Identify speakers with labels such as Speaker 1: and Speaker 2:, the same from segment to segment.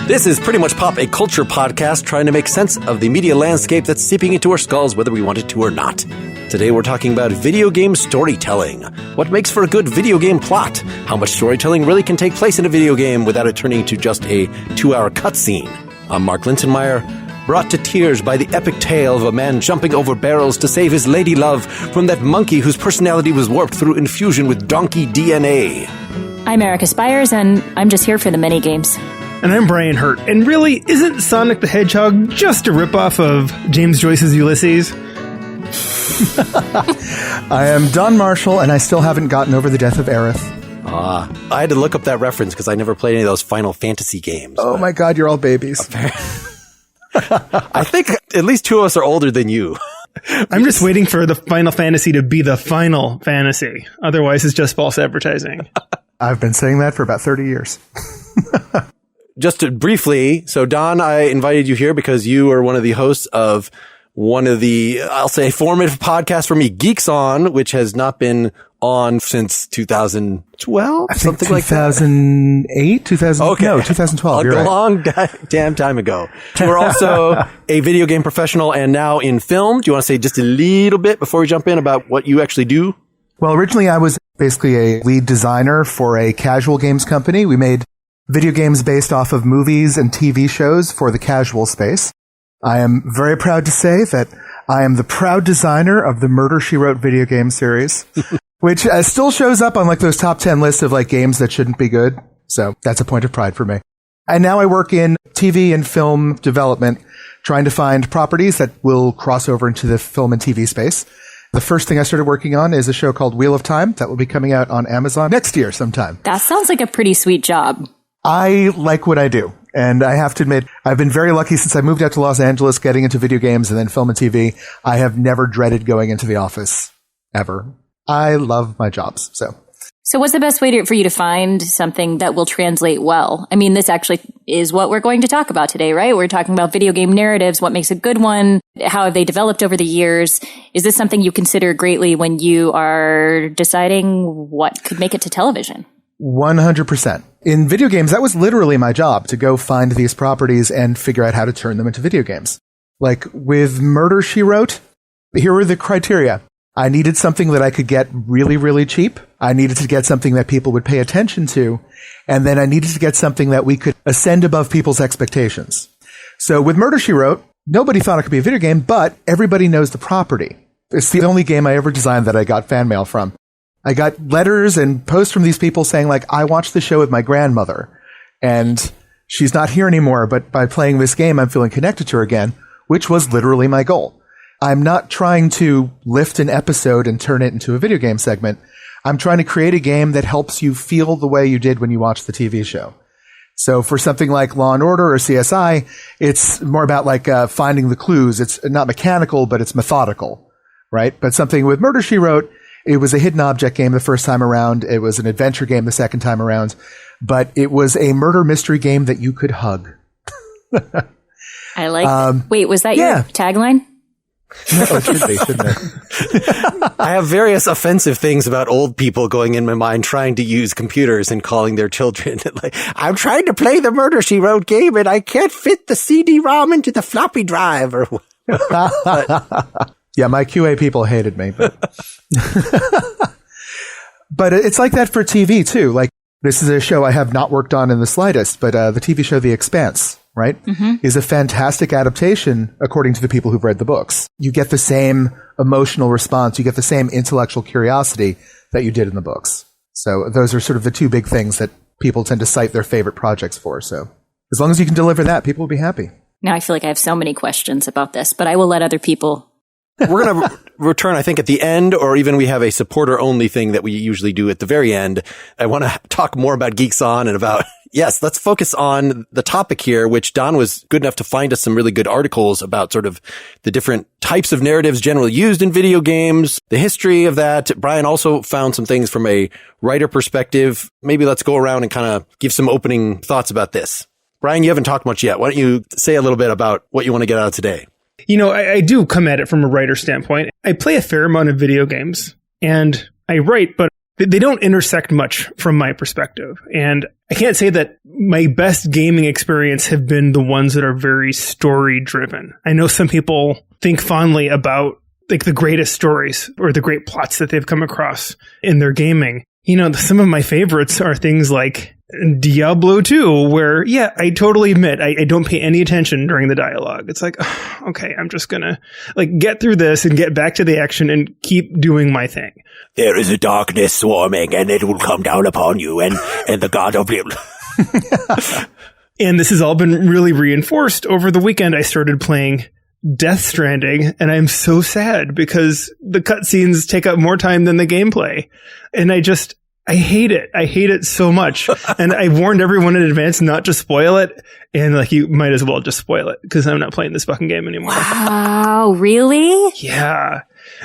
Speaker 1: This is Pretty Much Pop, a culture podcast trying to make sense of the media landscape that's seeping into our skulls whether we want it to or not. Today we're talking about video game storytelling. What makes for a good video game plot? How much storytelling really can take place in a video game without it turning into just a 2-hour cutscene? I'm Mark Lintonmeyer, brought to tears by the epic tale of a man jumping over barrels to save his lady love from that monkey whose personality was warped through infusion with donkey DNA.
Speaker 2: I'm Erica Spires, and I'm just here for the mini-games.
Speaker 3: And I'm Brian Hurt. And really, isn't Sonic the Hedgehog just a ripoff of James Joyce's Ulysses?
Speaker 4: I am Don Marshall, and I still haven't gotten over the death of Aerith.
Speaker 1: I had to look up that reference because I never played any of those Final Fantasy games.
Speaker 4: Oh my god, you're all babies.
Speaker 1: I think at least two of us are older than you.
Speaker 3: I'm just waiting for the Final Fantasy to be the Final Fantasy. Otherwise, it's just false advertising.
Speaker 4: I've been saying that for about 30 years.
Speaker 1: Just to briefly, so Don, I invited you here because you are one of the hosts of one of the, I'll say, formative podcasts for me, Geeks On, which has not been on since 2012?
Speaker 4: I think 2008? 2012.
Speaker 1: A long damn time ago. You are also a video game professional and now in film. Do you want to say just a little bit before we jump in about what you actually do?
Speaker 4: Well, originally I was basically a lead designer for a casual games company. We made video games based off of movies and TV shows for the casual space. I am very proud to say that I am the proud designer of the Murder, She Wrote video game series, which still shows up on like those top 10 lists of like games that shouldn't be good. So that's a point of pride for me. And now I work in TV and film development, trying to find properties that will cross over into the film and TV space. The first thing I started working on is a show called Wheel of Time that will be coming out on Amazon next year sometime.
Speaker 2: That sounds like a pretty sweet job.
Speaker 4: I like what I do. And I have to admit, I've been very lucky since I moved out to Los Angeles, getting into video games and then film and TV. I have never dreaded going into the office, ever. I love my jobs, so.
Speaker 2: So what's the best way for you to find something that will translate well? I mean, this actually is what we're going to talk about today, right? We're talking about video game narratives, what makes a good one, how have they developed over the years? Is this something you consider greatly when you are deciding what could make it to television? 100%.
Speaker 4: In video games, that was literally my job, to go find these properties and figure out how to turn them into video games. Like with Murder, She Wrote, here were the criteria. I needed something that I could get really, really cheap. I needed to get something that people would pay attention to. And then I needed to get something that we could ascend above people's expectations. So with Murder, She Wrote, nobody thought it could be a video game, but everybody knows the property. It's the only game I ever designed that I got fan mail from. I got letters and posts from these people saying, like, I watched the show with my grandmother, and she's not here anymore, but by playing this game, I'm feeling connected to her again, which was literally my goal. I'm not trying to lift an episode and turn it into a video game segment. I'm trying to create a game that helps you feel the way you did when you watched the TV show. So for something like Law & Order or CSI, it's more about like finding the clues. It's not mechanical, but it's methodical, right? But something with Murder, She Wrote, it was a hidden object game the first time around. It was an adventure game the second time around. But it was a murder mystery game that you could hug.
Speaker 2: I like that. Wait, was that your tagline?
Speaker 4: No, it should be, shouldn't it?
Speaker 1: I have various offensive things about old people going in my mind trying to use computers and calling their children. Like, I'm trying to play the Murder, She Wrote game and I can't fit the CD-ROM into the floppy drive. Or
Speaker 4: yeah, my QA people hated me. But, but it's like that for TV, too. Like, this is a show I have not worked on in the slightest, but the TV show The Expanse, right, is a fantastic adaptation, according to the people who've read the books. You get the same emotional response. You get the same intellectual curiosity that you did in the books. So those are sort of the two big things that people tend to cite their favorite projects for. So as long as you can deliver that, people will be happy.
Speaker 2: Now I feel like I have so many questions about this, but I will let other people.
Speaker 1: We're going to return, I think, at the end, or even we have a supporter-only thing that we usually do at the very end. I want to talk more about Geeks On and about, yes, let's focus on the topic here, which Don was good enough to find us some really good articles about sort of the different types of narratives generally used in video games, the history of that. Brian also found some things from a writer perspective. Maybe let's go around and kind of give some opening thoughts about this. Brian, you haven't talked much yet. Why don't you say a little bit about what you want to get out of today?
Speaker 3: You know, I do come at it from a writer standpoint. I play a fair amount of video games and I write, but they don't intersect much from my perspective. And I can't say that my best gaming experience have been the ones that are very story driven. I know some people think fondly about like the greatest stories or the great plots that they've come across in their gaming. You know, some of my favorites are things like Diablo 2, where, yeah, I totally admit I don't pay any attention during the dialogue. It's like, okay, I'm just gonna like get through this and get back to the action and keep doing my thing.
Speaker 5: There is a darkness swarming, and it will come down upon you, and the god of you.
Speaker 3: And this has all been really reinforced. Over the weekend, I started playing Death Stranding, and I'm so sad because the cutscenes take up more time than the gameplay. And I hate it. I hate it so much. And I warned everyone in advance not to spoil it. And like, you might as well just spoil it because I'm not playing this fucking game anymore.
Speaker 2: Wow, really?
Speaker 3: Yeah.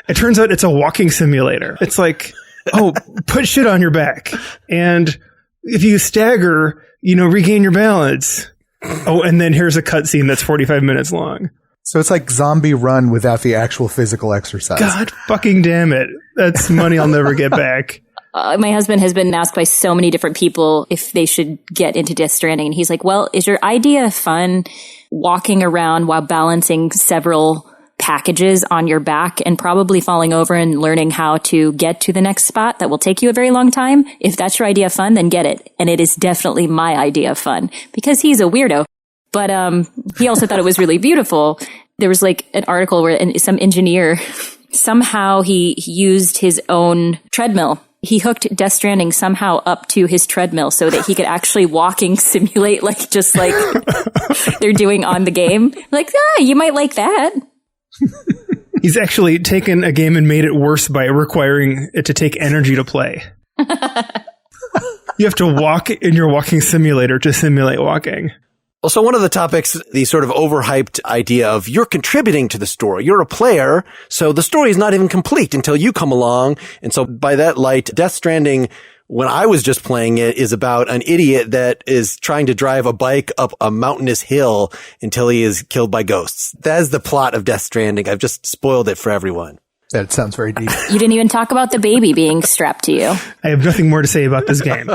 Speaker 3: It turns out it's a walking simulator. It's like, oh, put shit on your back. And if you stagger, regain your balance. Oh, and then here's a cutscene that's 45 minutes long.
Speaker 4: So it's like Zombie Run without the actual physical exercise.
Speaker 3: God fucking damn it. That's money I'll never get back.
Speaker 2: My husband has been asked by so many different people if they should get into Death Stranding. And he's like, well, is your idea fun walking around while balancing several packages on your back and probably falling over and learning how to get to the next spot that will take you a very long time? If that's your idea of fun, then get it. And it is definitely my idea of fun because he's a weirdo. But he also thought it was really beautiful. There was like an article where some engineer, somehow he used his own treadmill. He hooked Death Stranding somehow up to his treadmill so that he could actually walking simulate just like they're doing on the game. Like, you might like that.
Speaker 3: He's actually taken a game and made it worse by requiring it to take energy to play. You have to walk in your walking simulator to simulate walking.
Speaker 1: Also, one of the topics, the sort of overhyped idea of you're contributing to the story. You're a player, so the story is not even complete until you come along. And so by that light, Death Stranding, when I was just playing it, is about an idiot that is trying to drive a bike up a mountainous hill until he is killed by ghosts. That is the plot of Death Stranding. I've just spoiled it for everyone.
Speaker 4: That sounds very deep.
Speaker 2: You didn't even talk about the baby being strapped to you.
Speaker 3: I have nothing more to say about this game.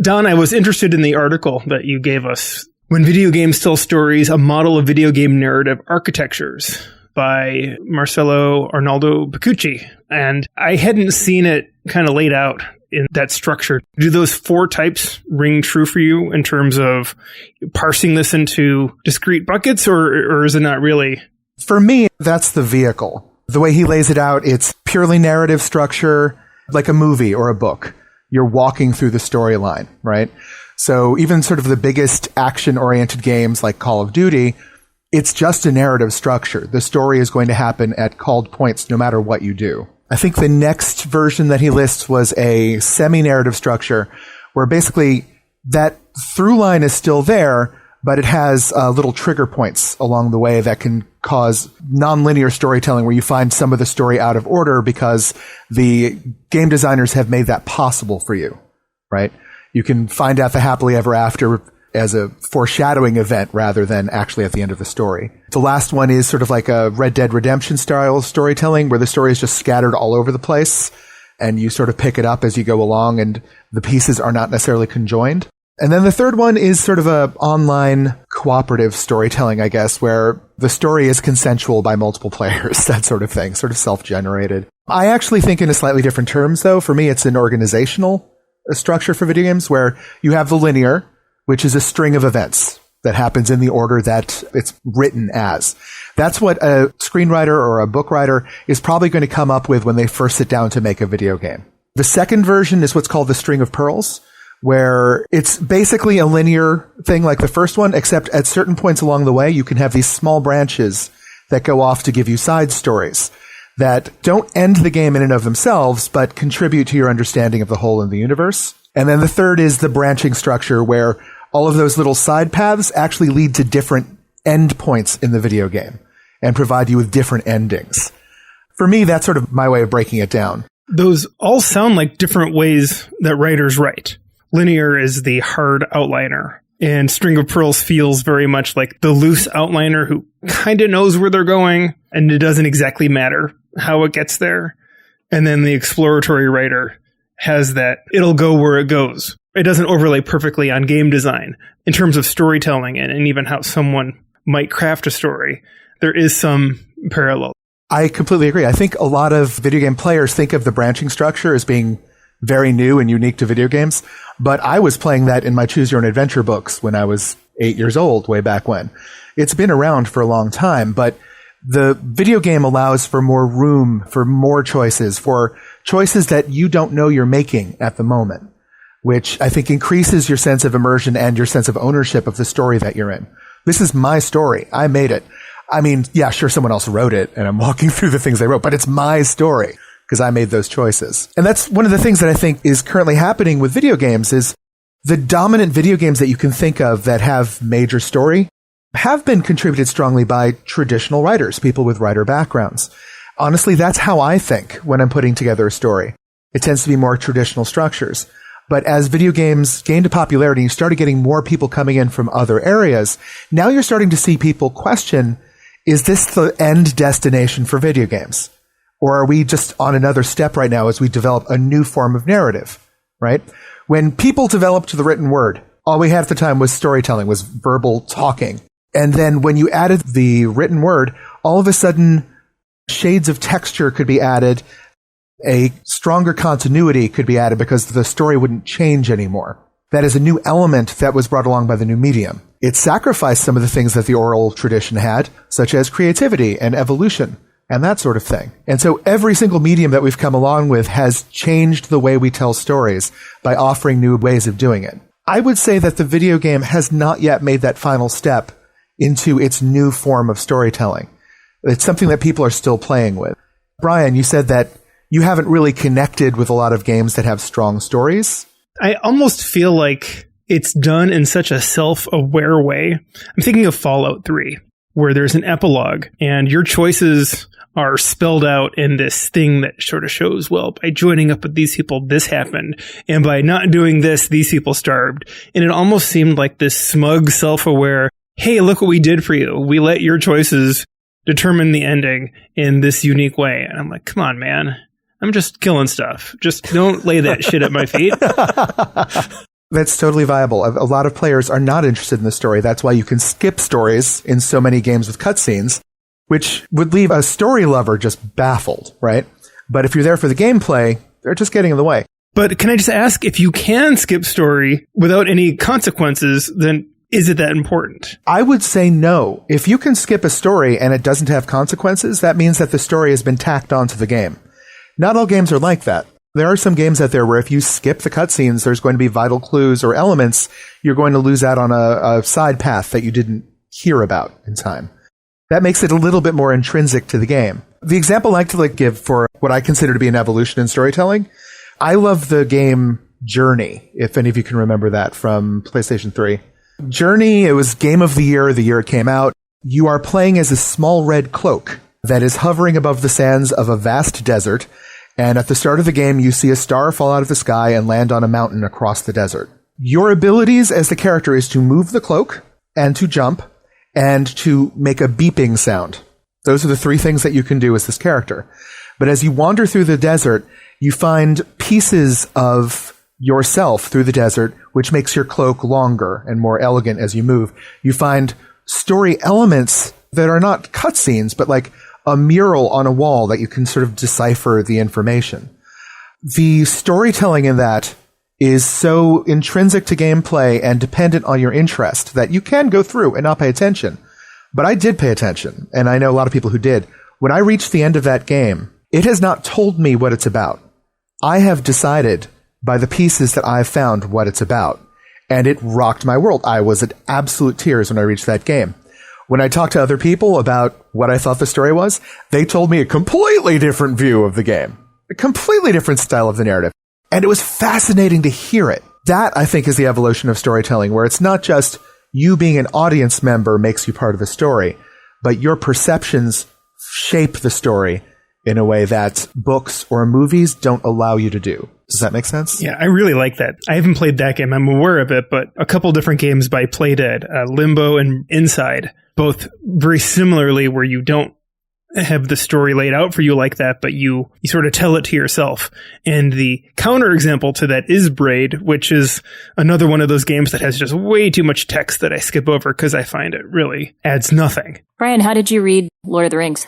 Speaker 3: Don, I was interested in the article that you gave us. When Video Games Tell Stories, a Model of Video Game Narrative Architectures by Marcelo Arnaldo Beccucci. And I hadn't seen it kind of laid out in that structure. Do those 4 types ring true for you in terms of parsing this into discrete buckets, or is it not really?
Speaker 4: For me, that's the vehicle. The way he lays it out, it's purely narrative structure, like a movie or a book. You're walking through the storyline, right? So even sort of the biggest action-oriented games like Call of Duty, it's just a narrative structure. The story is going to happen at called points no matter what you do. I think the next version that he lists was a semi-narrative structure where basically that through line is still there, but it has little trigger points along the way that can cause non-linear storytelling where you find some of the story out of order because the game designers have made that possible for you, right? You can find out the happily ever after as a foreshadowing event rather than actually at the end of the story. The last one is sort of like a Red Dead Redemption style storytelling where the story is just scattered all over the place and you sort of pick it up as you go along and the pieces are not necessarily conjoined. And then the third one is sort of a online cooperative storytelling, I guess, where the story is consensual by multiple players, that sort of thing, sort of self-generated. I actually think in a slightly different terms, though. For me, it's an organizational structure for video games where you have the linear, which is a string of events that happens in the order that it's written as. That's what a screenwriter or a book writer is probably going to come up with when they first sit down to make a video game. The second version is what's called the string of pearls, where it's basically a linear thing like the first one, except at certain points along the way, you can have these small branches that go off to give you side stories that don't end the game in and of themselves, but contribute to your understanding of the whole in the universe. And then the third is the branching structure, where all of those little side paths actually lead to different end points in the video game and provide you with different endings. For me, that's sort of my way of breaking it down.
Speaker 3: Those all sound like different ways that writers write. Linear is the hard outliner, and String of Pearls feels very much like the loose outliner who kind of knows where they're going, and it doesn't exactly matter how it gets there. And then the exploratory writer has that it'll go where it goes. It doesn't overlay perfectly on game design in terms of storytelling and even how someone might craft a story. There is some parallel.
Speaker 4: I completely agree. I think a lot of video game players think of the branching structure as being very new and unique to video games, but I was playing that in my Choose Your Own Adventure books when I was 8 years old, way back when. It's been around for a long time, but the video game allows for more room, for more choices, for choices that you don't know you're making at the moment, which I think increases your sense of immersion and your sense of ownership of the story that you're in. This is my story. I made it. I mean, yeah, sure, someone else wrote it and I'm walking through the things they wrote, but it's my story because I made those choices. And that's one of the things that I think is currently happening with video games is the dominant video games that you can think of that have major story have been contributed strongly by traditional writers, people with writer backgrounds. Honestly, that's how I think when I'm putting together a story. It tends to be more traditional structures. But as video games gained popularity, you started getting more people coming in from other areas. Now you're starting to see people question, is this the end destination for video games? Or are we just on another step right now as we develop a new form of narrative, right? When people developed the written word, all we had at the time was storytelling, was verbal talking. And then when you added the written word, all of a sudden shades of texture could be added, a stronger continuity could be added because the story wouldn't change anymore. That is a new element that was brought along by the new medium. It sacrificed some of the things that the oral tradition had, such as creativity and evolution and that sort of thing. And so every single medium that we've come along with has changed the way we tell stories by offering new ways of doing it. I would say that the video game has not yet made that final step into its new form of storytelling. It's something that people are still playing with. Brian, you said that you haven't really connected with a lot of games that have strong stories.
Speaker 3: I almost feel like it's done in such a self-aware way. I'm thinking of Fallout 3, where there's an epilogue, and your choices are spelled out in this thing that sort of shows, well, by joining up with these people, this happened. And by not doing this, these people starved. And it almost seemed like this smug, self-aware, hey, look what we did for you. We let your choices determine the ending in this unique way. And I'm like, come on, man. I'm just killing stuff. Just don't lay that shit at my feet.
Speaker 4: That's totally viable. A lot of players are not interested in the story. That's why you can skip stories in so many games with cutscenes, which would leave a story lover just baffled, right? But if you're there for the gameplay, they're just getting in the way.
Speaker 3: But can I just ask, if you can skip story without any consequences, then is it that important?
Speaker 4: I would say no. If you can skip a story and it doesn't have consequences, that means that the story has been tacked onto the game. Not all games are like that. There are some games out there where if you skip the cutscenes, there's going to be vital clues or elements you're going to lose out on a side path that you didn't hear about in time. That makes it a little bit more intrinsic to the game. The example I like to give for what I consider to be an evolution in storytelling, I love the game Journey, if any of you can remember that from PlayStation 3. Journey, it was Game of the year it came out. You are playing as a small red cloak that is hovering above the sands of a vast desert, and at the start of the game, you see a star fall out of the sky and land on a mountain across the desert. Your abilities as the character is to move the cloak, and to jump, and to make a beeping sound. Those are the three things that you can do as this character. But as you wander through the desert, you find pieces of yourself through the desert, which makes your cloak longer and more elegant as you move. You find story elements that are not cutscenes, but like a mural on a wall that you can sort of decipher the information. The storytelling in that is so intrinsic to gameplay and dependent on your interest that you can go through and not pay attention. But I did pay attention, and I know a lot of people who did. When I reached the end of that game, it has not told me what it's about. I have decided by the pieces that I've found what it's about. And it rocked my world. I was at absolute tears when I reached that game. When I talked to other people about what I thought the story was, they told me a completely different view of the game. A completely different style of the narrative. And it was fascinating to hear it. That, I think, is the evolution of storytelling, where it's not just you being an audience member makes you part of the story, but your perceptions shape the story in a way that books or movies don't allow you to do. Does that make sense?
Speaker 3: Yeah, I really like that. I haven't played that game. I'm aware of it, but a couple different games by Playdead, Limbo and Inside, both very similarly where you don't have the story laid out for you like that, but you sort of tell it to yourself. And the counterexample to that is Braid, which is another one of those games that has just way too much text that I skip over because I find it really adds nothing.
Speaker 2: Brian, how did you read Lord of the Rings?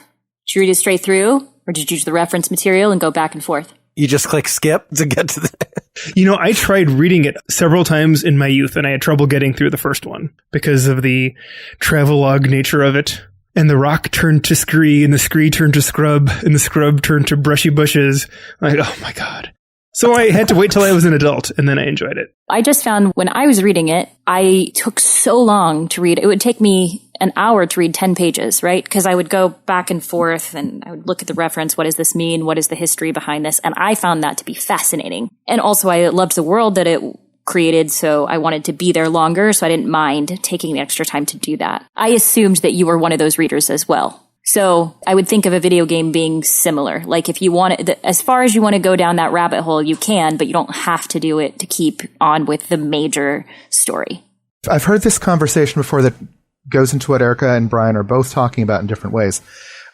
Speaker 2: Did you read it straight through, or did you use the reference material and go back and forth?
Speaker 1: You just click skip to get to the...
Speaker 3: I tried reading it several times in my youth, and I had trouble getting through the first one because of the travelogue nature of it. And the rock turned to scree, and the scree turned to scrub, and the scrub turned to brushy bushes. Like, oh my God. So I had to wait till I was an adult, and then I enjoyed it.
Speaker 2: I just found when I was reading it, I took so long to read. It would take me an hour to read 10 pages, right? Because I would go back and forth, and I would look at the reference. What does this mean? What is the history behind this? And I found that to be fascinating. And also, I loved the world that it created, so I wanted to be there longer, so I didn't mind taking the extra time to do that. I assumed that you were one of those readers as well. So I would think of a video game being similar. Like if you want it, as far as you want to go down that rabbit hole, you can, but you don't have to do it to keep on with the major story.
Speaker 4: I've heard this conversation before that goes into what Erica and Brian are both talking about in different ways,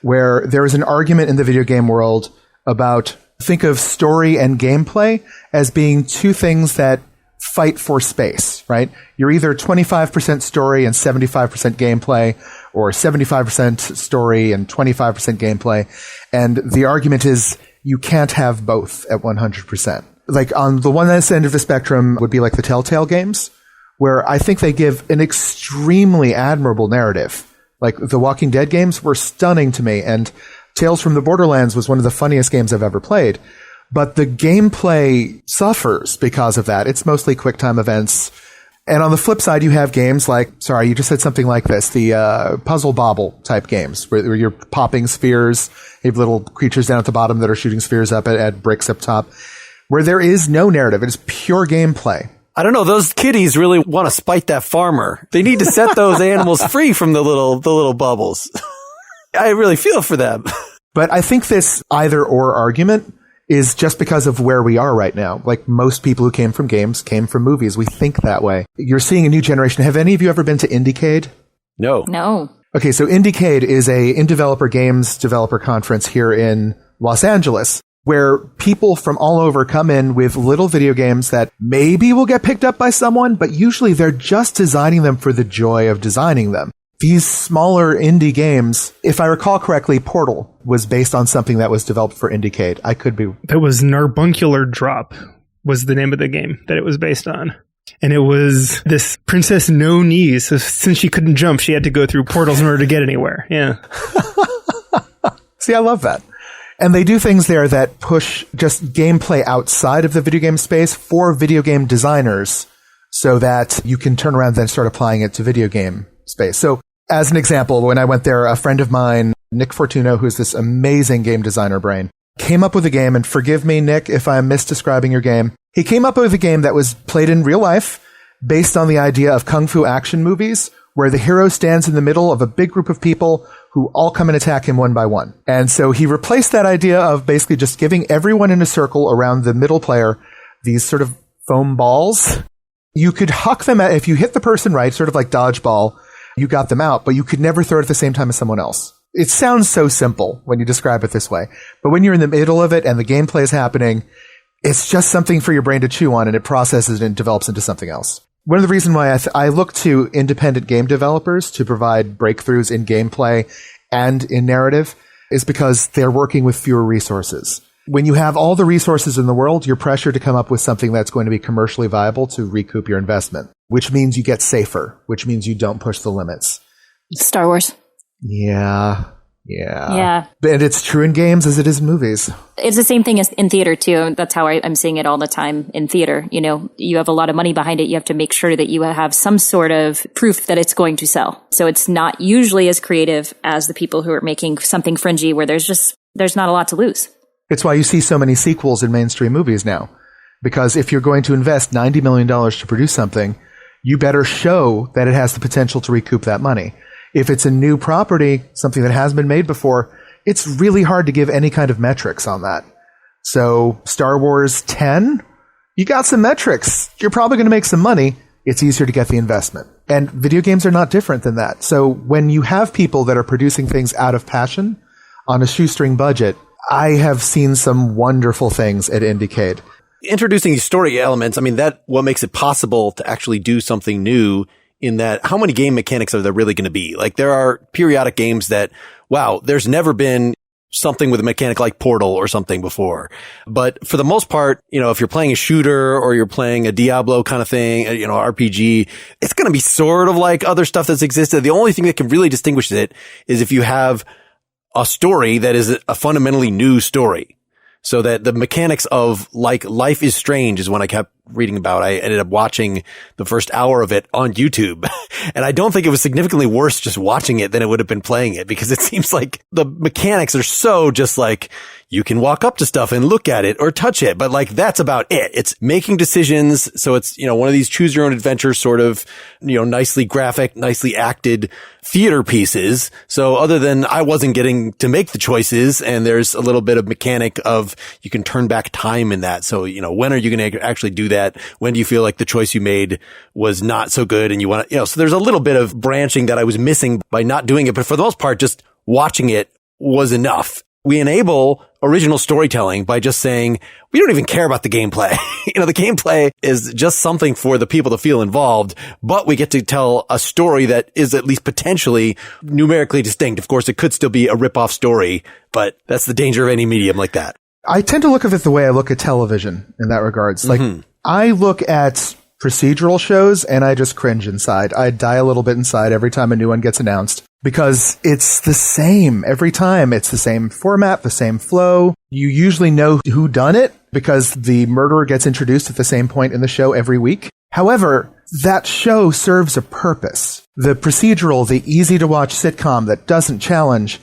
Speaker 4: where there is an argument in the video game world about, think of story and gameplay as being two things that fight for space, right? You're either 25% story and 75% gameplay, or 75% story and 25% gameplay. And the argument is you can't have both at 100%. Like on the one end of the spectrum would be like the Telltale games, where I think they give an extremely admirable narrative. Like the Walking Dead games were stunning to me, and Tales from the Borderlands was one of the funniest games I've ever played. But the gameplay suffers because of that. It's mostly QuickTime events. And on the flip side, you have games like, sorry, you just said something like this, the Puzzle Bobble type games, where you're popping spheres. You have little creatures down at the bottom that are shooting spheres up at bricks up top, where there is no narrative. It is pure gameplay.
Speaker 1: I don't know. Those kitties really want to spite that farmer. They need to set those animals free from the little bubbles. I really feel for them.
Speaker 4: But I think this either or argument is just because of where we are right now. Like most people who came from games came from movies. We think that way. You're seeing a new generation. Have any of you ever been to Indiecade?
Speaker 1: No.
Speaker 4: Okay, so Indiecade is a in-developer games developer conference here in Los Angeles, where people from all over come in with little video games that maybe will get picked up by someone, but usually they're just designing them for the joy of designing them. These smaller indie games, if I recall correctly, Portal was based on something that was developed for Indiecade. I could be...
Speaker 3: That was Narbuncular Drop was the name of the game that it was based on. And it was this princess no knees. So since she couldn't jump, she had to go through portals in order to get anywhere. Yeah.
Speaker 4: See, I love that. And they do things there that push just gameplay outside of the video game space for video game designers so that you can turn around and then start applying it to video game space. So as an example, when I went there, a friend of mine, Nick Fortuno, who's this amazing game designer brain, came up with a game, and forgive me, Nick, if I'm misdescribing your game. He came up with a game that was played in real life based on the idea of kung fu action movies, where the hero stands in the middle of a big group of people who all come and attack him one by one. And so he replaced that idea of basically just giving everyone in a circle around the middle player these sort of foam balls. You could huck them if you hit the person right, sort of like dodgeball, you got them out, but you could never throw it at the same time as someone else. It sounds so simple when you describe it this way, but when you're in the middle of it and the gameplay is happening, it's just something for your brain to chew on, and it processes and develops into something else. One of the reasons why I look to independent game developers to provide breakthroughs in gameplay and in narrative is because they're working with fewer resources. When you have all the resources in the world, you're pressured to come up with something that's going to be commercially viable to recoup your investment, which means you get safer, which means you don't push the limits.
Speaker 2: Star Wars.
Speaker 4: Yeah. And it's true in games as it is in movies.
Speaker 2: It's the same thing as in theater, too. That's how I'm seeing it all the time in theater. You know, you have a lot of money behind it. You have to make sure that you have some sort of proof that it's going to sell. So it's not usually as creative as the people who are making something fringy where there's not a lot to lose.
Speaker 4: It's why you see so many sequels in mainstream movies now. Because if you're going to invest $90 million to produce something, you better show that it has the potential to recoup that money. If it's a new property, something that hasn't been made before, it's really hard to give any kind of metrics on that. So Star Wars 10, you got some metrics. You're probably going to make some money. It's easier to get the investment. And video games are not different than that. So when you have people that are producing things out of passion, on a shoestring budget, I have seen some wonderful things at Indiecade.
Speaker 1: Introducing these story elements, I mean, that what makes it possible to actually do something new in that how many game mechanics are there really going to be? Like there are periodic games that, wow, there's never been something with a mechanic like Portal or something before. But for the most part, if you're playing a shooter or you're playing a Diablo kind of thing, RPG, it's going to be sort of like other stuff that's existed. The only thing that can really distinguish it is if you have a story that is a fundamentally new story. So that the mechanics of like Life is Strange is one I kept reading about. I ended up watching the first hour of it on YouTube. And I don't think it was significantly worse just watching it than it would have been playing it, because it seems like the mechanics are so just like you can walk up to stuff and look at it or touch it. But like that's about it. It's making decisions. So it's, one of these choose your own adventure sort of, nicely graphic, nicely acted theater pieces. So other than I wasn't getting to make the choices, and there's a little bit of mechanic of you can turn back time in that. So, when are you going to actually do that? When do you feel like the choice you made was not so good and you want to, so there's a little bit of branching that I was missing by not doing it. But for the most part, just watching it was enough. We enable original storytelling by just saying, we don't even care about the gameplay. The gameplay is just something for the people to feel involved, but we get to tell a story that is at least potentially numerically distinct. Of course, it could still be a rip-off story, but that's the danger of any medium like that.
Speaker 4: I tend to look at it the way I look at television in that regards. Like, I look at procedural shows and I just cringe inside. I die a little bit inside every time a new one gets announced, because it's the same every time. It's the same format, the same flow. You usually know who done it because the murderer gets introduced at the same point in the show every week. However, that show serves a purpose. The procedural, the easy to watch sitcom that doesn't challenge.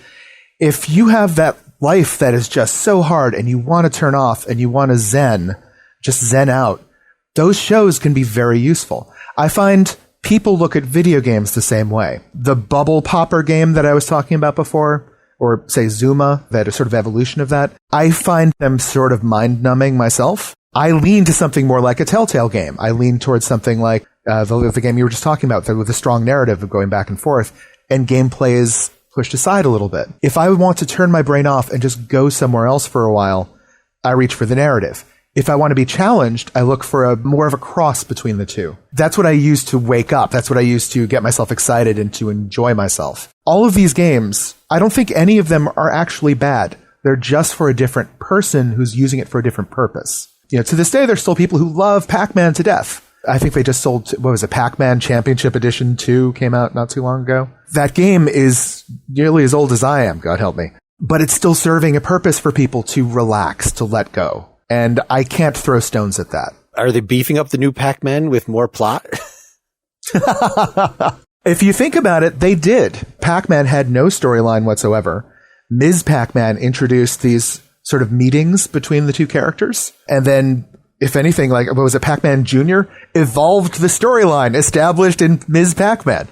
Speaker 4: If you have that life that is just so hard and you want to turn off and you want to just zen out, those shows can be very useful. I find people look at video games the same way. The bubble popper game that I was talking about before, or say Zuma, that is sort of evolution of that, I find them sort of mind-numbing myself. I lean to something more like a Telltale game. I lean towards something like the game you were just talking about, with a strong narrative of going back and forth, and gameplay is pushed aside a little bit. If I want to turn my brain off and just go somewhere else for a while, I reach for the narrative. If I want to be challenged, I look for more of a cross between the two. That's what I use to wake up. That's what I use to get myself excited and to enjoy myself. All of these games, I don't think any of them are actually bad. They're just for a different person who's using it for a different purpose. To this day, there's still people who love Pac-Man to death. I think they just sold, Pac-Man Championship Edition 2 came out not too long ago. That game is nearly as old as I am, God help me. But it's still serving a purpose for people to relax, to let go. And I can't throw stones at that.
Speaker 1: Are they beefing up the new Pac-Man with more plot?
Speaker 4: If you think about it, they did. Pac-Man had no storyline whatsoever. Ms. Pac-Man introduced these sort of meetings between the two characters. And then, if anything, Pac-Man Jr. evolved the storyline established in Ms. Pac-Man.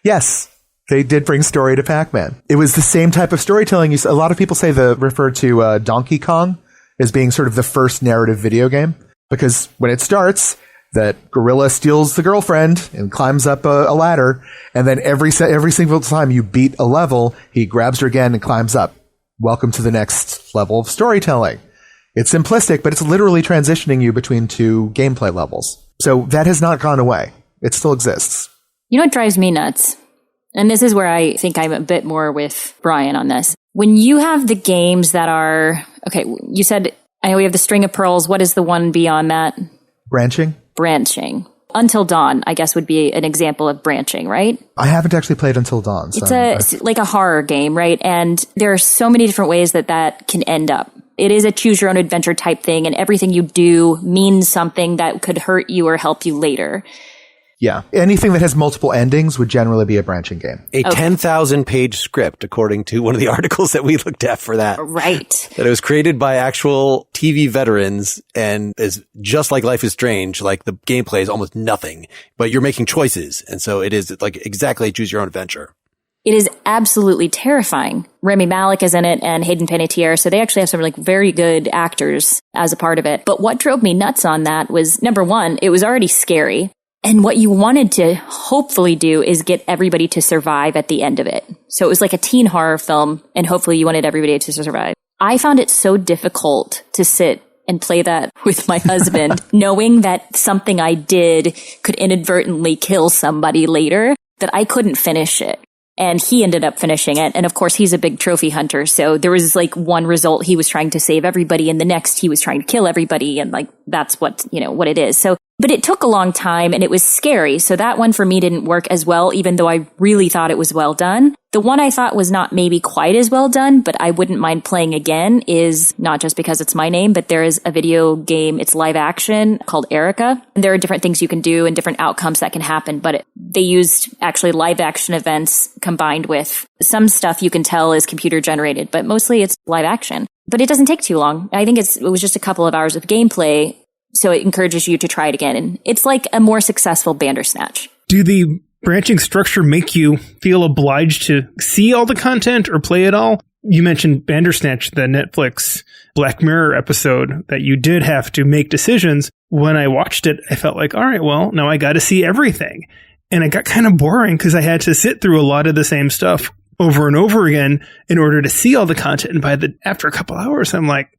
Speaker 4: Yes, they did bring story to Pac-Man. It was the same type of storytelling. A lot of people refer to Donkey Kong as being sort of the first narrative video game, because when it starts, that gorilla steals the girlfriend and climbs up a ladder, and then every single time you beat a level, he grabs her again and climbs up. Welcome to the next level of storytelling. It's simplistic, but it's literally transitioning you between two gameplay levels. So that has not gone away. It still exists.
Speaker 2: You know what drives me nuts? And this is where I think I'm a bit more with Brian on this. When you have the games that are, okay, you said, I know we have the String of Pearls. What is the one beyond that?
Speaker 4: Branching.
Speaker 2: Until Dawn, I guess, would be an example of branching, right?
Speaker 4: I haven't actually played Until Dawn. So
Speaker 2: it's like a horror game, right? And there are so many different ways that can end up. It is a choose your own adventure type thing, and everything you do means something that could hurt you or help you later.
Speaker 4: Yeah. Anything that has multiple endings would generally be a branching game.
Speaker 1: A 10,000-page script, according to one of the articles that we looked at for that.
Speaker 2: Right.
Speaker 1: That it was created by actual TV veterans and is just like Life is Strange. Like the gameplay is almost nothing, but you're making choices. And so it is like exactly choose your own adventure.
Speaker 2: It is absolutely terrifying. Rami Malek is in it and Hayden Panettiere. So they actually have some very good actors as a part of it. But what drove me nuts on that was, number one, it was already scary. And what you wanted to hopefully do is get everybody to survive at the end of it. So it was like a teen horror film, and hopefully you wanted everybody to survive. I found it so difficult to sit and play that with my husband, knowing that something I did could inadvertently kill somebody later, that I couldn't finish it. And he ended up finishing it. And of course, he's a big trophy hunter. So there was like one result, he was trying to save everybody, and the next he was trying to kill everybody. And like, that's what it is. So, but it took a long time and it was scary. So that one for me didn't work as well, even though I really thought it was well done. The one I thought was not maybe quite as well done, but I wouldn't mind playing again is not just because it's my name, but there is a video game, it's live action called Erica. And there are different things you can do and different outcomes that can happen, but they used actually live action events combined with some stuff you can tell is computer generated, but mostly it's live action. But it doesn't take too long. I think it was just a couple of hours of gameplay, so it encourages you to try it again. And it's like a more successful Bandersnatch.
Speaker 3: Do the branching structure make you feel obliged to see all the content or play it all? You mentioned Bandersnatch, the Netflix Black Mirror episode, that you did have to make decisions. When I watched it, I felt like, all right, well, now I got to see everything. And it got kind of boring because I had to sit through a lot of the same stuff over and over again in order to see all the content. And after a couple hours, I'm like,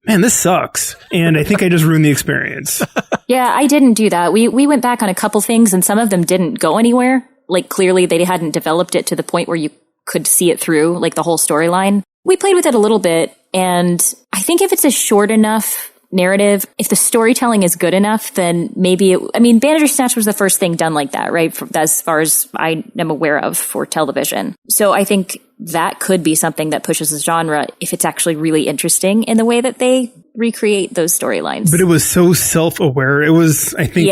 Speaker 3: man, this sucks. And I think I just ruined the experience.
Speaker 2: Yeah, I didn't do that. We went back on a couple things and some of them didn't go anywhere. Like clearly they hadn't developed it to the point where you could see it through, like the whole storyline. We played with it a little bit, and I think if it's a short enough narrative, if the storytelling is good enough, then maybe Bandersnatch was the first thing done like that, right? As far as I am aware of for television. So I think that could be something that pushes the genre if it's actually really interesting in the way that they recreate those storylines.
Speaker 3: But it was so self-aware. It was, I think,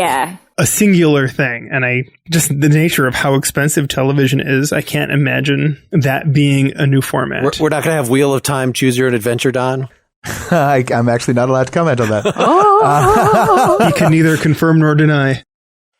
Speaker 3: a singular thing. And the nature of how expensive television is, I can't imagine that being a new format.
Speaker 1: We're not going to have Wheel of Time, Choose Your Own Adventure, Don?
Speaker 4: I'm actually not allowed to comment on that.
Speaker 3: You can neither confirm nor deny.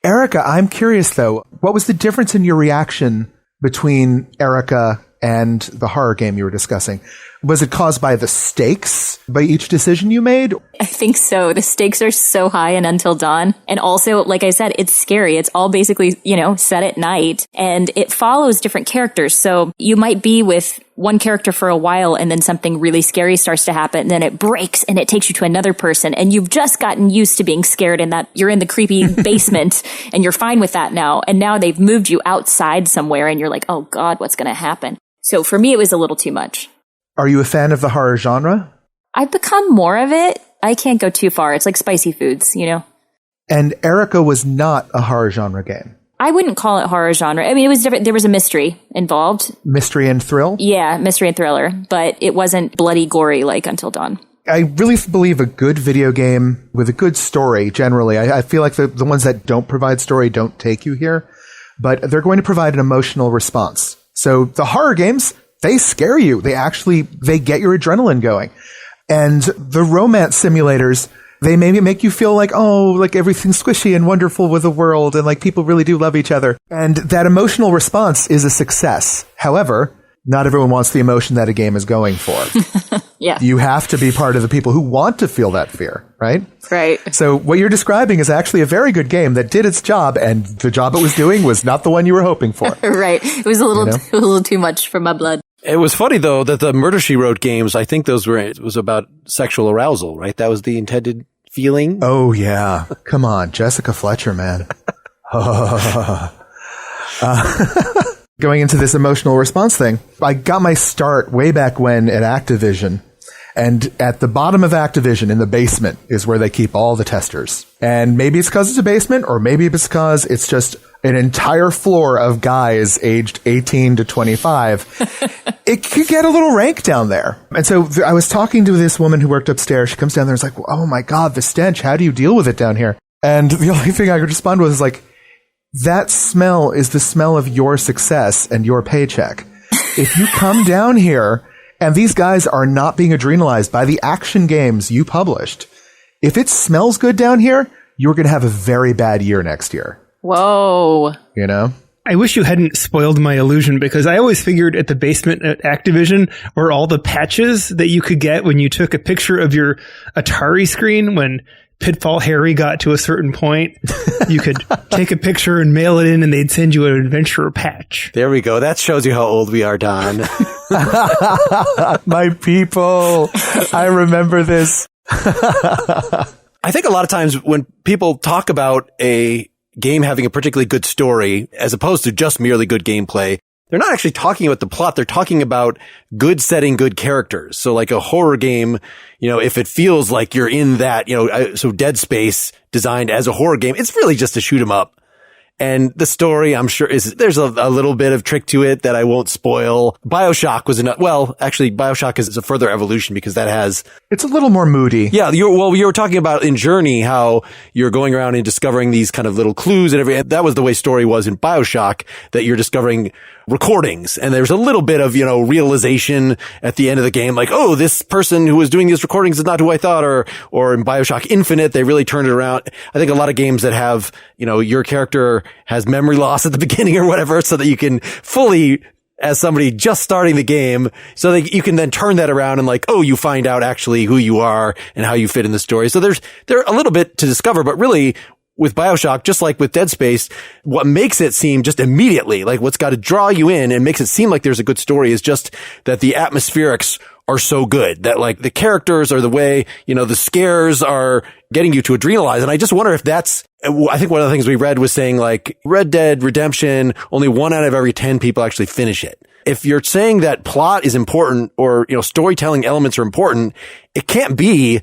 Speaker 4: Erica, I'm curious though, what was the difference in your reaction between Erica and the horror game you were discussing? Was it caused by the stakes, by each decision you made?
Speaker 2: I think so. The stakes are so high in Until Dawn. And also, like I said, it's scary. It's all basically, set at night, and it follows different characters. So you might be with one character for a while and then something really scary starts to happen, and then it breaks and it takes you to another person, and you've just gotten used to being scared and that you're in the creepy basement and you're fine with that now. And now they've moved you outside somewhere and you're like, oh God, what's going to happen? So for me, it was a little too much.
Speaker 4: Are you a fan of the horror genre?
Speaker 2: I've become more of it. I can't go too far. It's like spicy foods,
Speaker 4: And Erica was not a horror genre game.
Speaker 2: I wouldn't call it horror genre. I mean, it was different. There was a mystery involved.
Speaker 4: Mystery and thrill?
Speaker 2: Yeah, mystery and thriller. But it wasn't bloody, gory like Until Dawn.
Speaker 4: I really believe a good video game with a good story, generally, I feel like the ones that don't provide story don't take you here, but they're going to provide an emotional response. So the horror games, they scare you. They get your adrenaline going. And the romance simulators, they maybe make you feel like, oh, like everything's squishy and wonderful with the world, and like people really do love each other. And that emotional response is a success. However, not everyone wants the emotion that a game is going for.
Speaker 2: Yeah.
Speaker 4: You have to be part of the people who want to feel that fear, right?
Speaker 2: Right.
Speaker 4: So what you're describing is actually a very good game that did its job, and the job it was doing was not the one you were hoping for.
Speaker 2: Right. It was a little too much for my blood.
Speaker 1: It was funny, though, that the Murder, She Wrote games, I think it was about sexual arousal, right? That was the intended feeling.
Speaker 4: Oh, yeah. Come on. Jessica Fletcher, man. Going into this emotional response thing, I got my start way back when at Activision. And at the bottom of Activision, in the basement, is where they keep all the testers. And maybe it's because it's a basement, or maybe it's because it's just an entire floor of guys aged 18 to 25. It could get a little rank down there. And so I was talking to this woman who worked upstairs. She comes down there and is like, oh my God, the stench. How do you deal with it down here? And the only thing I could respond with is like, that smell is the smell of your success and your paycheck. If you come down here and these guys are not being adrenalized by the action games you published, if it smells good down here, you're going to have a very bad year next year.
Speaker 2: Whoa.
Speaker 3: I wish you hadn't spoiled my illusion, because I always figured at the basement at Activision were all the patches that you could get when you took a picture of your Atari screen when Pitfall Harry got to a certain point, you could take a picture and mail it in and they'd send you an adventurer patch.
Speaker 1: There we go. That shows you how old we are, Don.
Speaker 4: My people. I remember this.
Speaker 1: I think a lot of times when people talk about a game having a particularly good story, as opposed to just merely good gameplay, they're not actually talking about the plot. They're talking about good setting, good characters. So like a horror game, if it feels like you're in that, so Dead Space designed as a horror game, it's really just to shoot 'em up. And the story, I'm sure, there's a little bit of trick to it that I won't spoil. BioShock was BioShock is a further evolution because that has...
Speaker 4: It's a little more moody.
Speaker 1: Yeah, you were talking about in Journey how you're going around and discovering these kind of little clues and everything. That was the way story was in BioShock, that you're discovering recordings. And there's a little bit of, realization at the end of the game, like, oh, this person who was doing these recordings is not who I thought, or in BioShock Infinite, they really turned it around. I think a lot of games that have, your character has memory loss at the beginning or whatever, so that you can fully, as somebody just starting the game, so that you can then turn that around and like, oh, you find out actually who you are and how you fit in the story. So there's a little bit to discover, but really, with BioShock, just like with Dead Space, what makes it seem just immediately, like what's got to draw you in and makes it seem like there's a good story is just that the atmospherics are so good, that like the characters are the way, the scares are getting you to adrenalize. And I just wonder if I think one of the things we read was saying like Red Dead Redemption, only 1 out of every 10 people actually finish it. If you're saying that plot is important or, storytelling elements are important, it can't be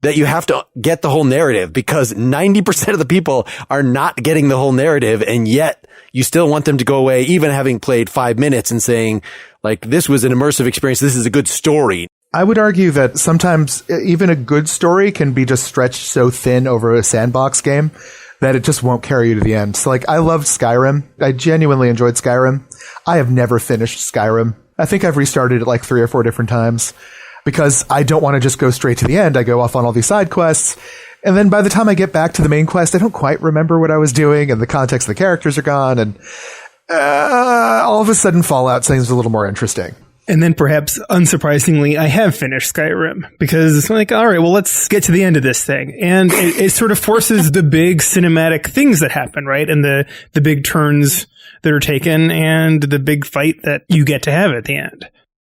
Speaker 1: that you have to get the whole narrative, because 90% of the people are not getting the whole narrative, and yet you still want them to go away, even having played 5 minutes and saying, like, this was an immersive experience, this is a good story.
Speaker 4: I would argue that sometimes even a good story can be just stretched so thin over a sandbox game that it just won't carry you to the end. So, like, I loved Skyrim. I genuinely enjoyed Skyrim. I have never finished Skyrim. I think I've restarted it like 3 or 4 different times, because I don't want to just go straight to the end. I go off on all these side quests, and then by the time I get back to the main quest, I don't quite remember what I was doing, and the context of the characters are gone, and all of a sudden Fallout seems a little more interesting.
Speaker 3: And then perhaps unsurprisingly, I have finished Skyrim, because it's like, all right, well, let's get to the end of this thing. And it sort of forces the big cinematic things that happen, right? And the big turns that are taken and the big fight that you get to have at the end.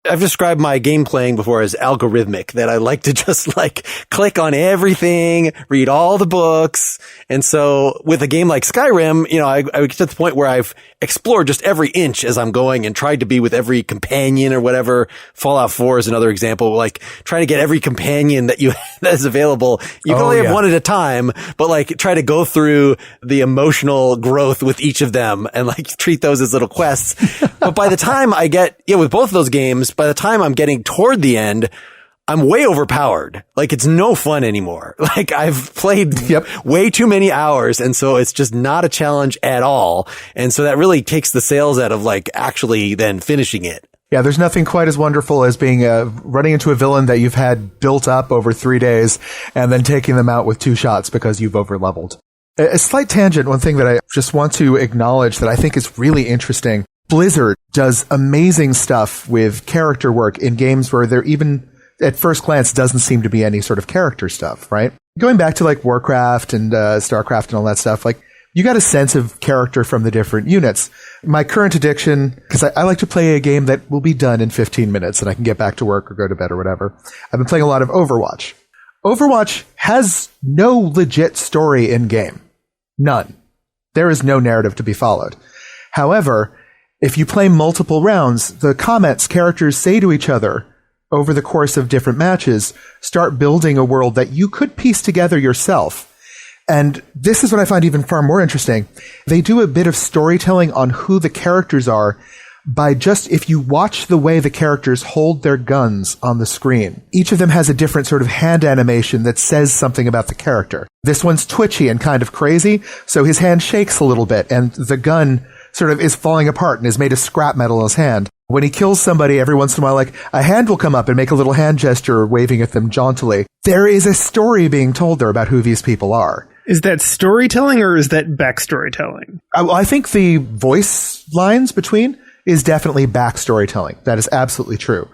Speaker 1: I've described my game playing before as algorithmic, that I like to just like click on everything, read all the books. And so with a game like Skyrim, I get to the point where I've explored just every inch as I'm going and tried to be with every companion or whatever. Fallout 4 is another example, like trying to get every companion that is available. You can only have one at a time, but like try to go through the emotional growth with each of them and like treat those as little quests. But by the time I get, with both of those games, by the time I'm getting toward the end, I'm way overpowered. Like, it's no fun anymore. Like, I've played way too many hours, and so it's just not a challenge at all. And so that really takes the sails out of, like, actually then finishing it.
Speaker 4: Yeah, there's nothing quite as wonderful as being running into a villain that you've had built up over 3 days and then taking them out with 2 shots because you've over-leveled. A slight tangent, one thing that I just want to acknowledge that I think is really interesting. Blizzard does amazing stuff with character work in games where there even, at first glance, doesn't seem to be any sort of character stuff, right? Going back to like Warcraft and Starcraft and all that stuff, like you got a sense of character from the different units. My current addiction, because I like to play a game that will be done in 15 minutes and I can get back to work or go to bed or whatever. I've been playing a lot of Overwatch. Overwatch has no legit story in game. None. There is no narrative to be followed. However, if you play multiple rounds, the comments characters say to each other over the course of different matches start building a world that you could piece together yourself. And this is what I find even far more interesting. They do a bit of storytelling on who the characters are by just, if you watch the way the characters hold their guns on the screen. Each of them has a different sort of hand animation that says something about the character. This one's twitchy and kind of crazy, so his hand shakes a little bit, and the gun sort of is falling apart and is made of scrap metal in his hand. When he kills somebody, every once in a while, like, a hand will come up and make a little hand gesture waving at them jauntily. There is a story being told there about who these people are.
Speaker 3: Is that storytelling or is that backstorytelling?
Speaker 4: I think the voice lines between is definitely backstorytelling. That is absolutely true.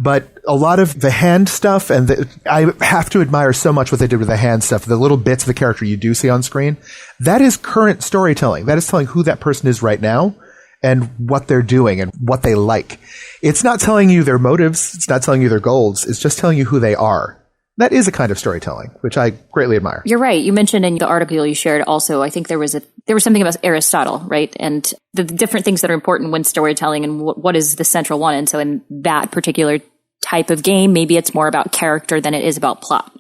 Speaker 4: But a lot of the hand stuff, and I have to admire so much what they did with the hand stuff, the little bits of the character you do see on screen, that is current storytelling. That is telling who that person is right now and what they're doing and what they like. It's not telling you their motives. It's not telling you their goals. It's just telling you who they are. That is a kind of storytelling, which I greatly admire.
Speaker 2: You're right. You mentioned in the article you shared also, I think there was something about Aristotle, right? And the different things that are important when storytelling and what is the central one. And so in that particular type of game, maybe it's more about character than it is about plot.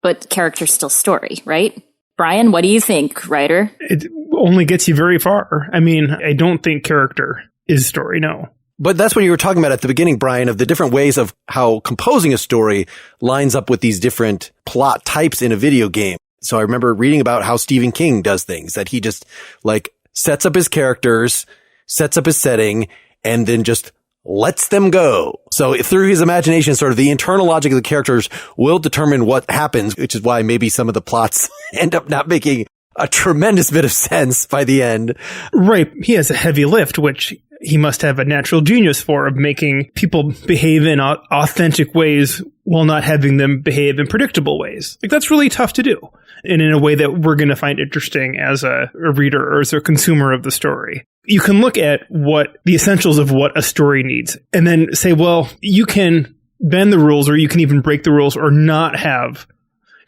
Speaker 2: But character's still story, right? Brian, what do you think, writer?
Speaker 3: It only gets you very far. I mean, I don't think character is story, no.
Speaker 1: But that's what you were talking about at the beginning, Brian, of the different ways of how composing a story lines up with these different plot types in a video game. So I remember reading about how Stephen King does things, that he just like sets up his characters, sets up his setting, and then just lets them go. So through his imagination, sort of the internal logic of the characters will determine what happens, which is why maybe some of the plots end up not making a tremendous bit of sense by the end.
Speaker 3: Right. He has a heavy lift, which he must have a natural genius for, of making people behave in authentic ways while not having them behave in predictable ways. Like, that's really tough to do, and in a way that we're going to find interesting as a reader or as a consumer of the story. You can look at what the essentials of what a story needs and then say, well, you can bend the rules, or you can even break the rules, or not have.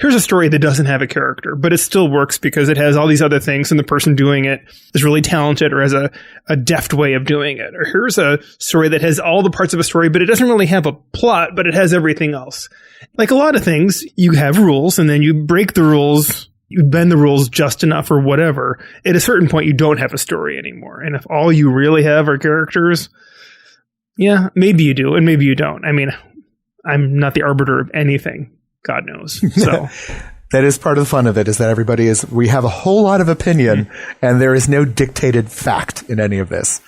Speaker 3: Here's a story that doesn't have a character, but it still works because it has all these other things, and the person doing it is really talented or has a deft way of doing it. Or here's a story that has all the parts of a story, but it doesn't really have a plot, but it has everything else. Like a lot of things, you have rules, and then you break the rules, you bend the rules just enough or whatever. At a certain point, you don't have a story anymore. And if all you really have are characters, yeah, maybe you do, and maybe you don't. I mean, I'm not the arbiter of anything. God knows. So
Speaker 4: that is part of the fun of it, is that we have a whole lot of opinion, and there is no dictated fact in any of this.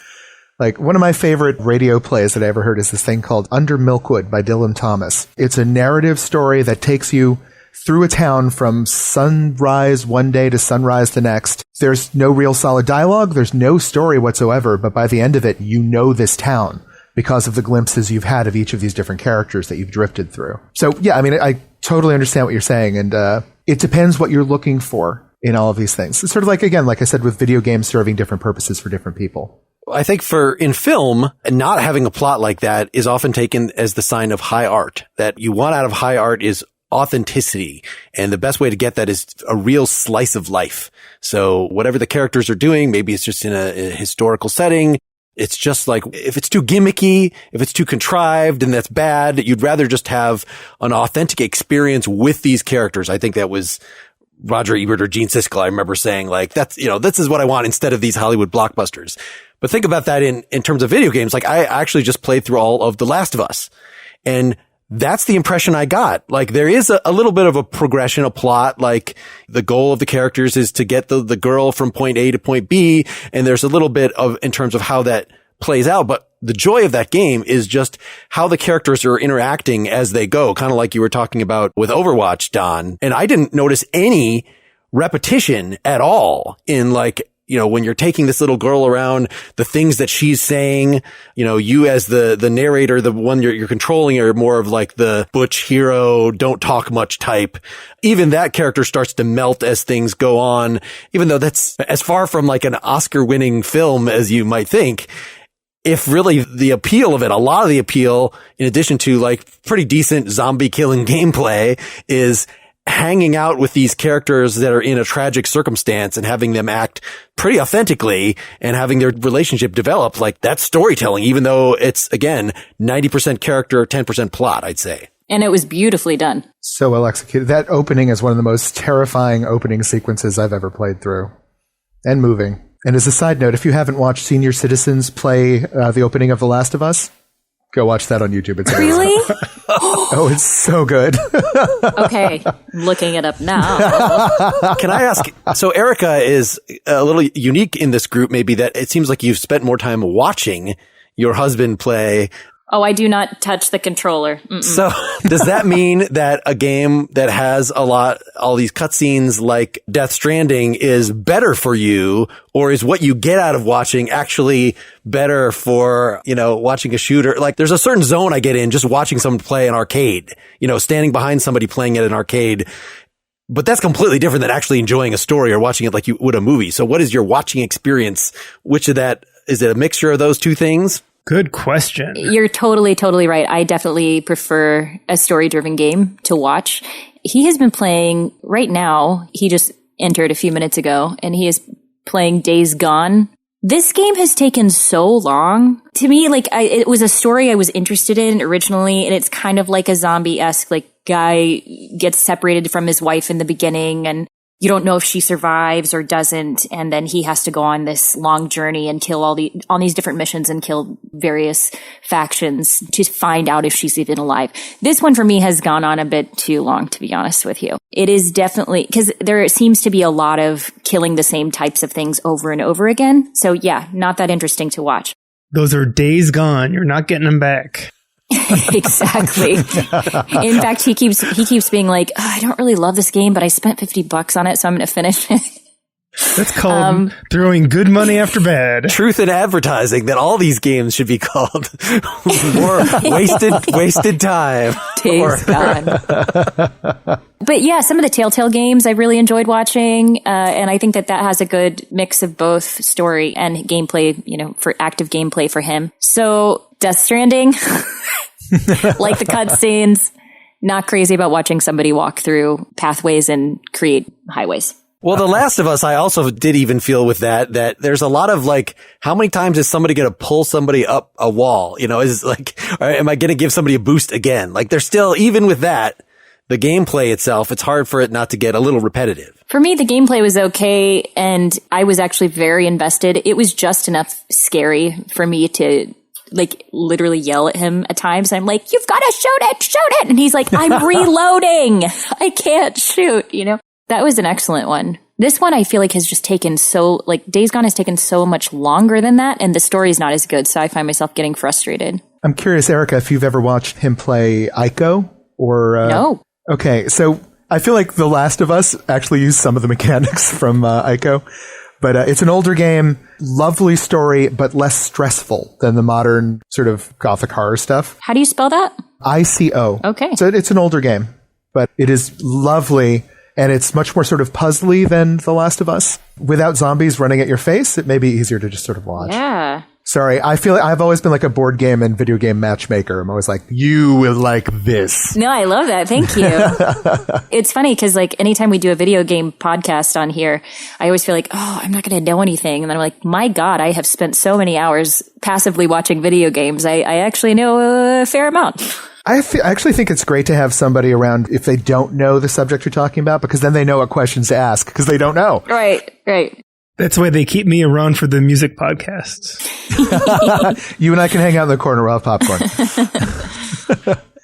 Speaker 4: Like, one of my favorite radio plays that I ever heard is this thing called Under Milkwood by Dylan Thomas. It's a narrative story that takes you through a town from sunrise one day to sunrise the next. There's no real solid dialogue. There's no story whatsoever. But by the end of it, you know this town because of the glimpses you've had of each of these different characters that you've drifted through. So, yeah, I mean, I totally understand what you're saying. And it depends what you're looking for in all of these things. It's sort of like, again, like I said, with video games serving different purposes for different people.
Speaker 1: I think in film, not having a plot like that is often taken as the sign of high art. That you want out of high art is authenticity. And the best way to get that is a real slice of life. So whatever the characters are doing, maybe it's just in a historical setting. It's just like, if it's too gimmicky, if it's too contrived, and that's bad, you'd rather just have an authentic experience with these characters. I think that was Roger Ebert or Gene Siskel. I remember saying, like, this is what I want instead of these Hollywood blockbusters. But think about that in terms of video games. Like, I actually just played through all of The Last of Us, and that's the impression I got. Like, there is a little bit of a progression, a plot. Like, the goal of the characters is to get the girl from point A to point B. And there's a little bit in terms of how that plays out. But the joy of that game is just how the characters are interacting as they go. Kind of like you were talking about with Overwatch, Don. And I didn't notice any repetition at all in, like, when you're taking this little girl around, the things that she's saying, you as the narrator, the one you're controlling, are more of like the butch hero, don't talk much type. Even that character starts to melt as things go on, even though that's as far from like an Oscar winning film as you might think. If really the appeal of it, a lot of the appeal, in addition to like pretty decent zombie killing gameplay, is hanging out with these characters that are in a tragic circumstance and having them act pretty authentically and having their relationship develop. Like, that's storytelling, even though it's, again, 90% character, 10% plot, I'd say.
Speaker 2: And it was beautifully done.
Speaker 4: So well executed. That opening is one of the most terrifying opening sequences I've ever played through. And moving. And as a side note, if you haven't watched senior citizens play the opening of The Last of Us, go watch that on YouTube. It's
Speaker 2: really?
Speaker 4: Oh, it's so good.
Speaker 2: Okay, looking it up now.
Speaker 1: Can I ask, so Erica is a little unique in this group, maybe, that it seems like you've spent more time watching your husband play.
Speaker 2: Oh, I do not touch the controller. Mm-mm.
Speaker 1: So does that mean that a game that has all these cutscenes like Death Stranding is better for you, or is what you get out of watching actually better for, watching a shooter? Like there's a certain zone I get in just watching someone play an arcade, standing behind somebody playing at an arcade. But that's completely different than actually enjoying a story or watching it like you would a movie. So what is your watching experience? Which of that, is it a mixture of those two things?
Speaker 3: Good question.
Speaker 2: You're totally, totally right. I definitely prefer a story-driven game to watch. He has been playing right now. He just entered a few minutes ago, and he is playing Days Gone. This game has taken so long. To me, it was a story I was interested in originally, and it's kind of like a zombie-esque, guy gets separated from his wife in the beginning, and you don't know if she survives or doesn't, and then he has to go on this long journey and kill on these different missions and kill various factions to find out if she's even alive. This one for me has gone on a bit too long, to be honest with you. It is definitely, because there seems to be a lot of killing the same types of things over and over again. So yeah, not that interesting to watch.
Speaker 3: Those are days gone. You're not getting them back.
Speaker 2: Exactly. In fact, he keeps being like, I don't really love this game, but I spent $50 on it, so I'm going to finish it.
Speaker 3: That's called throwing good money after bad.
Speaker 1: Truth in advertising that all these games should be called more wasted time.
Speaker 2: Days Gone. But yeah, some of the Telltale games I really enjoyed watching, and I think that has a good mix of both story and gameplay, for active gameplay for him. So Death Stranding, like the cutscenes, not crazy about watching somebody walk through pathways and create highways.
Speaker 1: Well, The Last of Us, I also did even feel with that there's a lot of how many times is somebody going to pull somebody up a wall? Is am I going to give somebody a boost again? There's still, even with that, the gameplay itself, it's hard for it not to get a little repetitive.
Speaker 2: For me, the gameplay was okay, and I was actually very invested. It was just enough scary for me to literally yell at him at times. I'm like, you've got to shoot it. And he's like, I'm reloading. I can't shoot, That was an excellent one. This one I feel has just taken Days Gone has taken so much longer than that, and the story's not as good, so I find myself getting frustrated.
Speaker 4: I'm curious, Erica, if you've ever watched him play Ico or...
Speaker 2: No.
Speaker 4: Okay, so I feel like The Last of Us actually used some of the mechanics from Ico, but it's an older game, lovely story, but less stressful than the modern sort of gothic horror stuff.
Speaker 2: How do you spell that?
Speaker 4: ICO.
Speaker 2: Okay.
Speaker 4: So it's an older game, but it is lovely. And it's much more sort of puzzly than The Last of Us. Without zombies running at your face, it may be easier to just sort of watch.
Speaker 2: Yeah.
Speaker 4: Sorry, I feel like I've always been like a board game and video game matchmaker. I'm always like, you will like this.
Speaker 2: No, I love that. Thank you. It's funny because anytime we do a video game podcast on here, I always feel like, oh, I'm not going to know anything. And then I'm like, my God, I have spent so many hours passively watching video games. I actually know a fair amount.
Speaker 4: I actually think it's great to have somebody around if they don't know the subject you're talking about, because then they know what questions to ask because they don't know.
Speaker 2: Right.
Speaker 3: That's why they keep me around for the music podcasts.
Speaker 4: You and I can hang out in the corner while popcorn.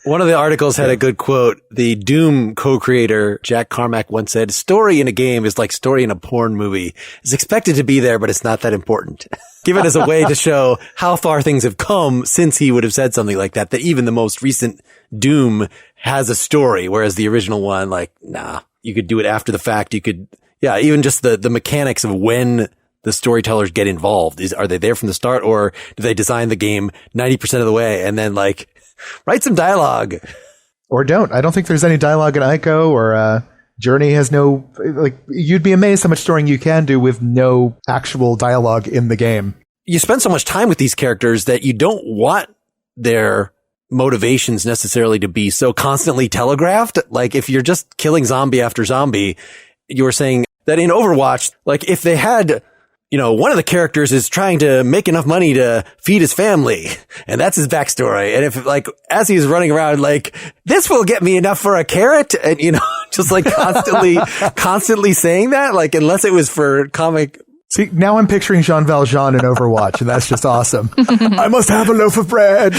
Speaker 1: One of the articles had a good quote. The Doom co-creator, Jack Carmack, once said, story in a game is like story in a porn movie. It's expected to be there, but it's not that important. Give it as a way to show how far things have come since he would have said something like that even the most recent Doom has a story, whereas the original one, nah, you could do it after the fact. You could, even just the mechanics of when the storytellers get involved. Are they there from the start, or do they design the game 90% of the way and then write some dialogue?
Speaker 4: Or don't. I don't think there's any dialogue in Ico, or Journey has no, you'd be amazed how much storying you can do with no actual dialogue in the game.
Speaker 1: You spend so much time with these characters that you don't want their motivations necessarily to be so constantly telegraphed. If you're just killing zombie after zombie, you were saying that in Overwatch, if they had, one of the characters is trying to make enough money to feed his family, and that's his backstory. And if as he's running around, this will get me enough for a carrot, and just constantly saying that, unless it was for comic.
Speaker 4: See, now I'm picturing Jean Valjean in Overwatch, and that's just awesome. I must have a loaf of bread.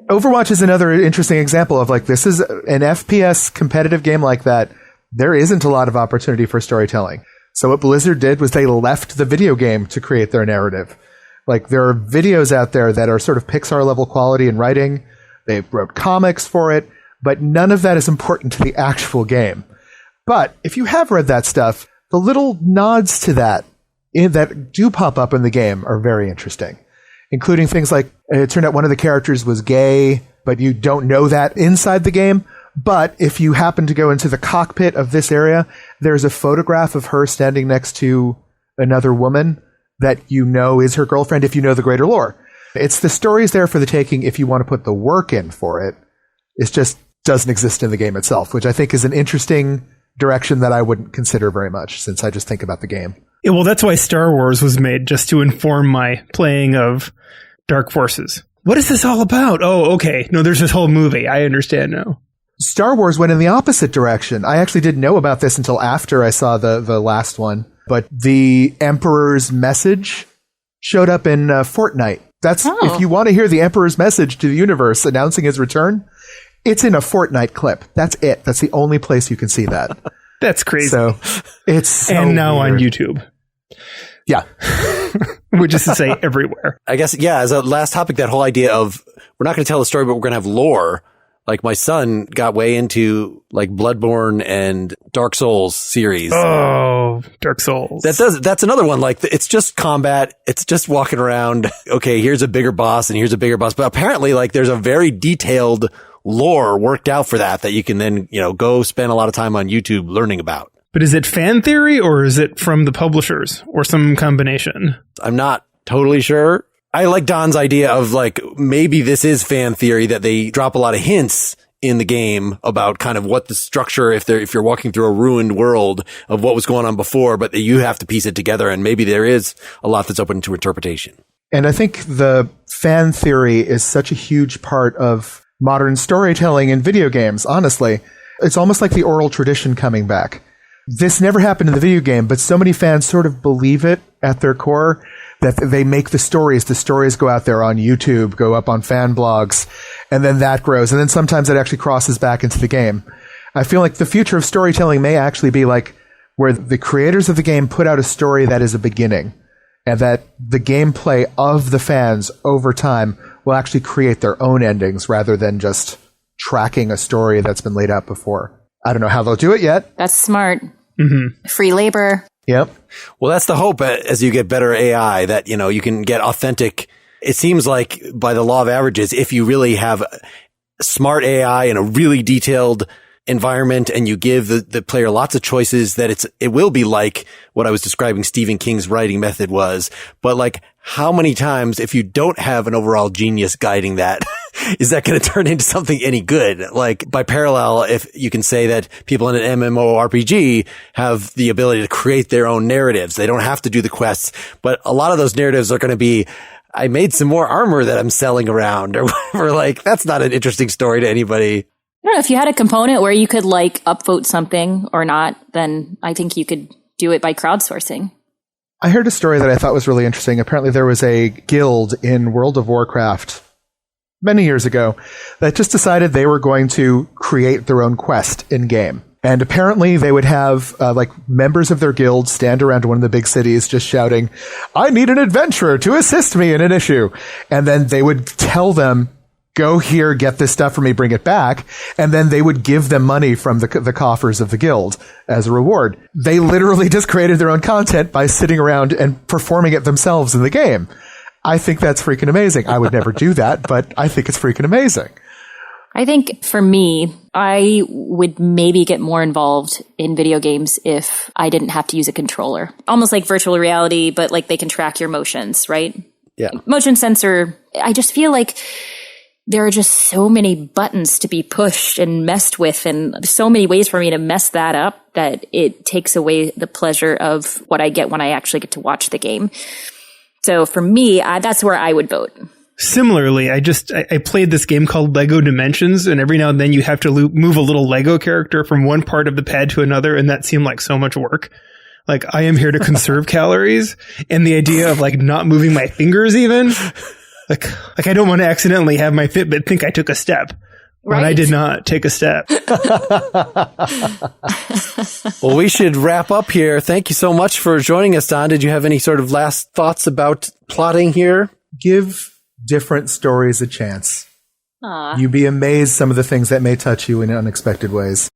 Speaker 4: Overwatch is another interesting example of this is an FPS competitive game like that. There isn't a lot of opportunity for storytelling. So what Blizzard did was they left the video game to create their narrative. Like, there are videos out there that are sort of Pixar level quality in writing. They wrote comics for it, but none of that is important to the actual game. But if you have read that stuff, the little nods to that that do pop up in the game are very interesting, including things like it turned out one of the characters was gay, but you don't know that inside the game. But if you happen to go into the cockpit of this area, there's a photograph of her standing next to another woman that you know is her girlfriend if you know the greater lore. It's the stories there for the taking if you want to put the work in for it. It just doesn't exist in the game itself, which I think is an interesting direction that I wouldn't consider very much, since I just think about the game.
Speaker 3: Yeah, well, that's why Star Wars was made, just to inform my playing of Dark Forces. What is this all about? Oh, okay. No, there's this whole movie. I understand now.
Speaker 4: Star Wars went in the opposite direction. I actually didn't know about this until after I saw the last one. But the Emperor's message showed up in Fortnite. That's if you want to hear the Emperor's message to the universe announcing his return, it's in a Fortnite clip. That's it. That's the only place you can see that.
Speaker 3: That's crazy.
Speaker 4: So it's so
Speaker 3: and now
Speaker 4: weird.
Speaker 3: on YouTube.
Speaker 4: Yeah.
Speaker 3: Which is to say everywhere.
Speaker 1: I guess, yeah, as a last topic, that whole idea of we're not going to tell a story, but we're going to have lore. Like, my son got way into like Bloodborne and Dark Souls series.
Speaker 3: Oh, Dark Souls.
Speaker 1: That's another one. Like, it's just combat. It's just walking around. Okay, here's a bigger boss and here's a bigger boss. But apparently, like, there's a very detailed lore worked out for that you can then, go spend a lot of time on YouTube learning about.
Speaker 3: But is it fan theory or is it from the publishers or some combination?
Speaker 1: I'm not totally sure. I like Don's idea of like, maybe this is fan theory, that they drop a lot of hints in the game about kind of what the structure, if you're walking through a ruined world, of what was going on before, but that you have to piece it together. And maybe there is a lot that's open to interpretation.
Speaker 4: And I think the fan theory is such a huge part of modern storytelling in video games, honestly. It's almost like the oral tradition coming back. This never happened in the video game, but so many fans sort of believe it at their core that they make the stories. The stories go out there on YouTube, go up on fan blogs, and then that grows. And then sometimes it actually crosses back into the game. I feel like the future of storytelling may actually be like where the creators of the game put out a story that is a beginning, and that the gameplay of the fans over time will actually create their own endings rather than just tracking a story that's been laid out before. I don't know how they'll do it yet.
Speaker 2: That's smart.
Speaker 3: Mm-hmm.
Speaker 2: Free labor.
Speaker 4: Yep.
Speaker 1: Well, that's the hope as you get better AI, that, you can get authentic. It seems like by the law of averages, if you really have smart AI and a really detailed environment and you give the player lots of choices, that it will be like what I was describing Stephen King's writing method was. But like, how many times, if you don't have an overall genius guiding that, is that going to turn into something any good? Like, by parallel, if you can say that people in an MMORPG have the ability to create their own narratives, they don't have to do the quests, but a lot of those narratives are going to be, I made some more armor that I'm selling around, or whatever. Like, that's not an interesting story to anybody.
Speaker 2: I don't know, if you had a component where you could like upvote something or not, then I think you could do it by crowdsourcing.
Speaker 4: I heard a story that I thought was really interesting. Apparently there was a guild in World of Warcraft many years ago that just decided they were going to create their own quest in game. And apparently they would have like members of their guild stand around one of the big cities just shouting, "I need an adventurer to assist me in an issue." And then they would tell them, "Go here, get this stuff for me, bring it back." And then they would give them money from the coffers of the guild as a reward. They literally just created their own content by sitting around and performing it themselves in the game. I think that's freaking amazing. I would never do that, but I think it's freaking amazing.
Speaker 2: I think for me, I would maybe get more involved in video games if I didn't have to use a controller. Almost like virtual reality, but like they can track your motions, right?
Speaker 1: Yeah.
Speaker 2: Motion sensor. I just feel like there are just so many buttons to be pushed and messed with, and so many ways for me to mess that up that it takes away the pleasure of what I get when I actually get to watch the game. So for me, that's where I would vote.
Speaker 3: Similarly, I played this game called Lego Dimensions, and every now and then you have to move a little Lego character from one part of the pad to another, and that seemed like so much work. Like, I am here to conserve calories, and the idea of like not moving my fingers even, like I don't want to accidentally have my Fitbit think I took a step. But I did not take a step.
Speaker 1: Well, we should wrap up here. Thank you so much for joining us, Don. Did you have any sort of last thoughts about plotting here?
Speaker 4: Give different stories a chance. You'd be amazed some of the things that may touch you in unexpected ways.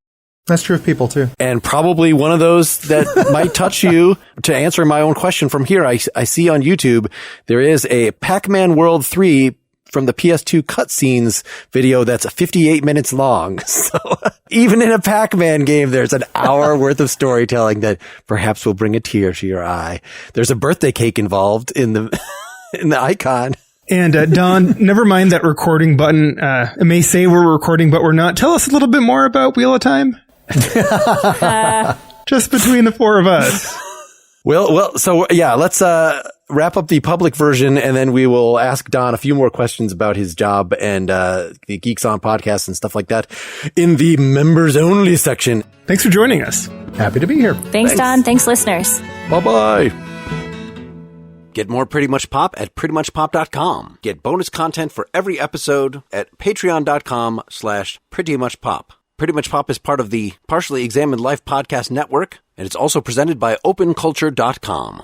Speaker 4: That's true of people, too.
Speaker 1: And probably one of those that might touch you. To answer my own question from here, I see on YouTube, there is a Pac-Man World 3 from the PS2 cutscenes video that's 58 minutes long. So even in a Pac-Man game, there's an hour worth of storytelling that perhaps will bring a tear to your eye. There's a birthday cake involved in the icon.
Speaker 3: And Don, never mind that recording button. It may say we're recording, but we're not. Tell us a little bit more about Wheel of Time. Just between the four of us.
Speaker 1: Well, so yeah, let's wrap up the public version, and then we will ask Don a few more questions about his job and the Geeks On podcast and stuff like that in the members only section.
Speaker 3: Thanks for joining us.
Speaker 4: Happy to be here.
Speaker 2: Thanks, Don. Thanks, listeners.
Speaker 1: Bye-bye. Get more Pretty Much Pop at prettymuchpop.com. Get bonus content for every episode at patreon.com/prettymuchpop. Pretty Much Pop is part of the Partially Examined Life podcast network, and it's also presented by openculture.com.